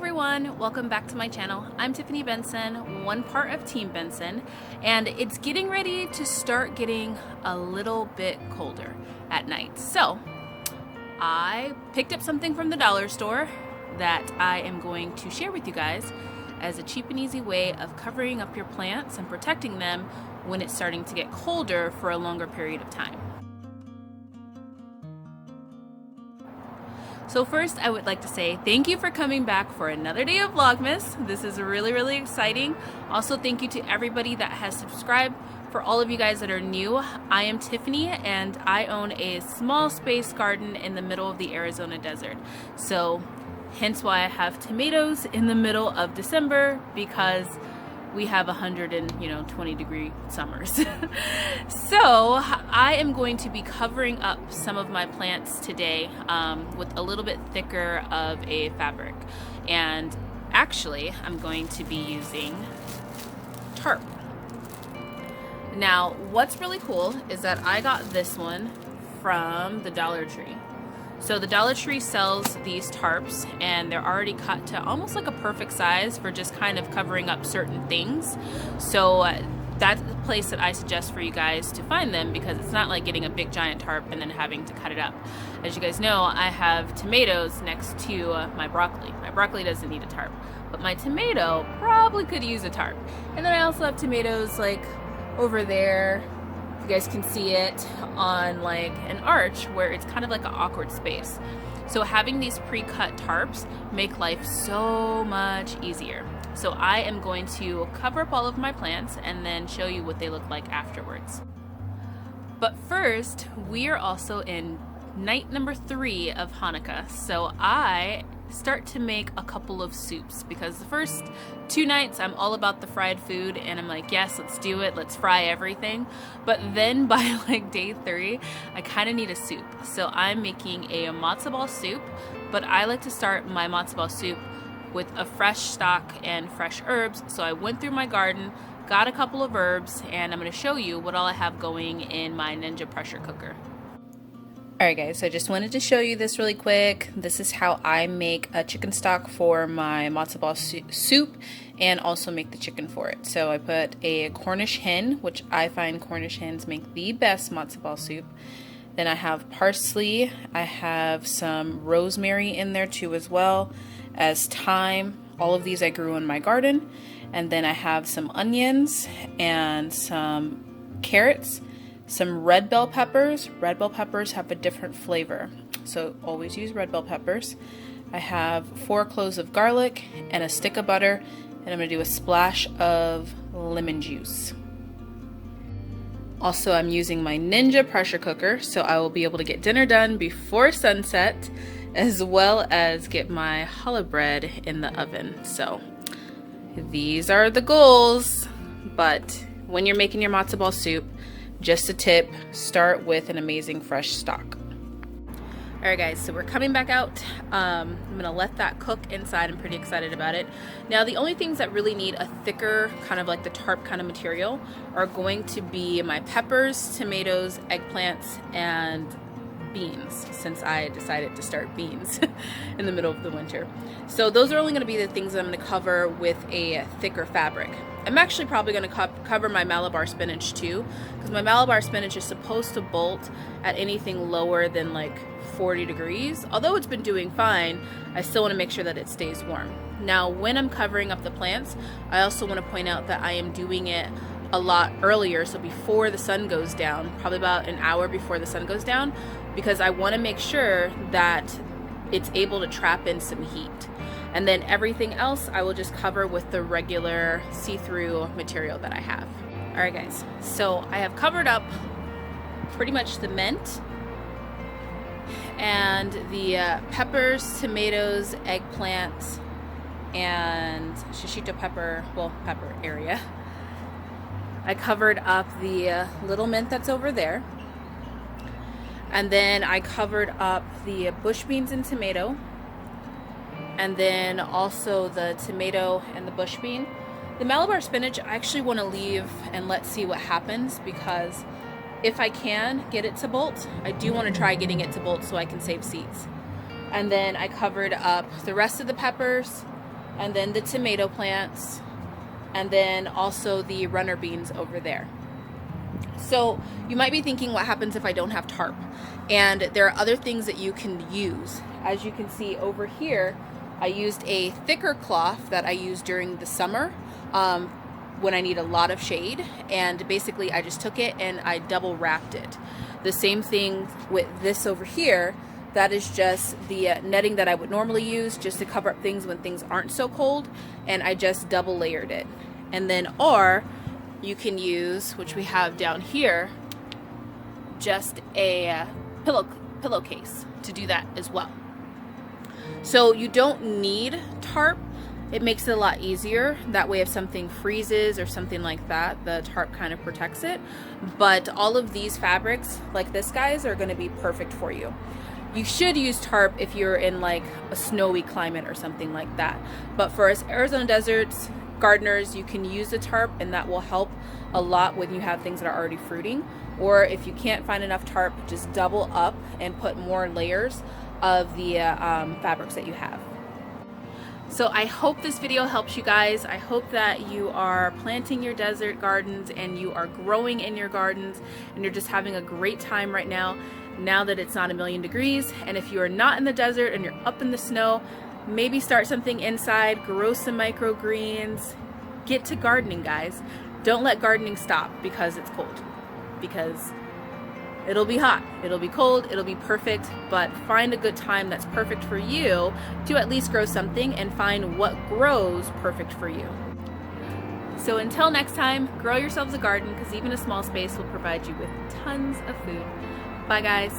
everyone, welcome back to my channel. I'm Tiffany Benson, one part of Team Benson, and it's getting ready to start getting a little bit colder at night. So I picked up something from the dollar store that I am going to share with you guys as a cheap and easy way of covering up your plants and protecting them when it's starting to get colder for a longer period of time. So first, I would like to say thank you for coming back for another day of Vlogmas. This is really exciting. Also, thank you to everybody that has subscribed. For all of you guys that are new, I am Tiffany and I own a small space garden in the middle of the Arizona desert. So hence why I have tomatoes in the middle of December, because we have 120-degree summers. So I am going to be covering up some of my plants today with a little bit thicker of a fabric. And actually, I'm going to be using tarp. Now, what's really cool is that I got this one from the Dollar Tree. So the Dollar Tree sells these tarps and they're already cut to almost like a perfect size for just kind of covering up certain things. So that's the place that I suggest for you guys to find them, because it's not like getting a big giant tarp and then having to cut it up. As you guys know, I have tomatoes next to my broccoli. My broccoli doesn't need a tarp, but my tomato probably could use a tarp. And then I also have tomatoes like over there. You guys can see it on like an arch where it's kind of like an awkward space. So having these pre-cut tarps make life so much easier. So I am going to cover up all of my plants and then show you what they look like afterwards. But first, we are also in night number 3 of Hanukkah. So I start to make a couple of soups, because the first 2 nights I'm all about the fried food and I'm like, yes, let's do it, let's fry everything. But then by like day 3, I kind of need a soup. So I'm making a matzo ball soup, but I like to start my matzo ball soup with a fresh stock and fresh herbs. So I went through my garden, got a couple of herbs, and I'm going to show you what all I have going in my Ninja pressure cooker. Alright guys, so I just wanted to show you this really quick. This is how I make a chicken stock for my matzo ball soup and also make the chicken for it. So I put a Cornish hen, which I find Cornish hens make the best matzo ball soup. Then I have parsley, I have some rosemary in there too as well as thyme. All of these I grew in my garden. And then I have some onions and some carrots. Some red bell peppers. Red bell peppers have a different flavor, so always use red bell peppers. I have 4 cloves of garlic and a stick of butter, and I'm going to do a splash of lemon juice. Also, I'm using my Ninja pressure cooker, so I will be able to get dinner done before sunset, as well as get my challah bread in the oven. So these are the goals. But when you're making your matzo ball soup, just a tip, start with an amazing fresh stock. Alright guys, so we're coming back out. I'm going to let that cook inside. I'm pretty excited about it. Now the only things that really need a thicker, kind of like the tarp kind of material, are going to be my peppers, tomatoes, eggplants, and beans, since I decided to start beans in the middle of the winter. So those are only going to be the things that I'm going to cover with a thicker fabric. I'm actually probably going to cover my Malabar spinach too, because my Malabar spinach is supposed to bolt at anything lower than like 40 degrees. Although it's been doing fine, I still want to make sure that it stays warm. Now when I'm covering up the plants, I also want to point out that I am doing it a lot earlier, so before the sun goes down, probably about an hour before the sun goes down, because I want to make sure that it's able to trap in some heat. And then everything else I will just cover with the regular see-through material that I have. Alright guys, so I have covered up pretty much the mint and the peppers, tomatoes, eggplants, and shishito pepper, well, pepper area. I covered up the little mint that's over there. And then I covered up the bush beans and tomato. And then also the tomato and the bush bean. The Malabar spinach I actually want to leave and let's see what happens, because if I can get it to bolt, I do want to try getting it to bolt so I can save seeds. And then I covered up the rest of the peppers, and then the tomato plants, and then also the runner beans over there. So you might be thinking, what happens if I don't have tarp? And there are other things that you can use. As you can see over here, I used a thicker cloth that I use during the summer when I need a lot of shade, and basically I just took it and I double wrapped it. The same thing with this over here. That is just the netting that I would normally use just to cover up things when things aren't so cold, and I just double layered it. And then, or you can use, which we have down here, just a pillowcase to do that as well. So you don't need tarp. It makes it a lot easier. That way if something freezes or something like that, the tarp kind of protects it. But all of these fabrics, like this guys, are gonna be perfect for you. You should use tarp if you're in like a snowy climate or something like that. But for us Arizona deserts gardeners, you can use the tarp, and that will help a lot when you have things that are already fruiting. Or if you can't find enough tarp, just double up and put more layers of the fabrics that you have. So I hope this video helps you guys. I hope that you are planting your desert gardens and you are growing in your gardens and you're just having a great time right now that it's not 1,000,000 degrees. And if you are not in the desert and you're up in the snow, maybe start something inside, grow some microgreens, get to gardening, guys. Don't let gardening stop because it's cold, because it'll be hot, it'll be cold, it'll be perfect, but find a good time that's perfect for you to at least grow something, and find what grows perfect for you. So until next time, grow yourselves a garden, because even a small space will provide you with tons of food. Bye guys.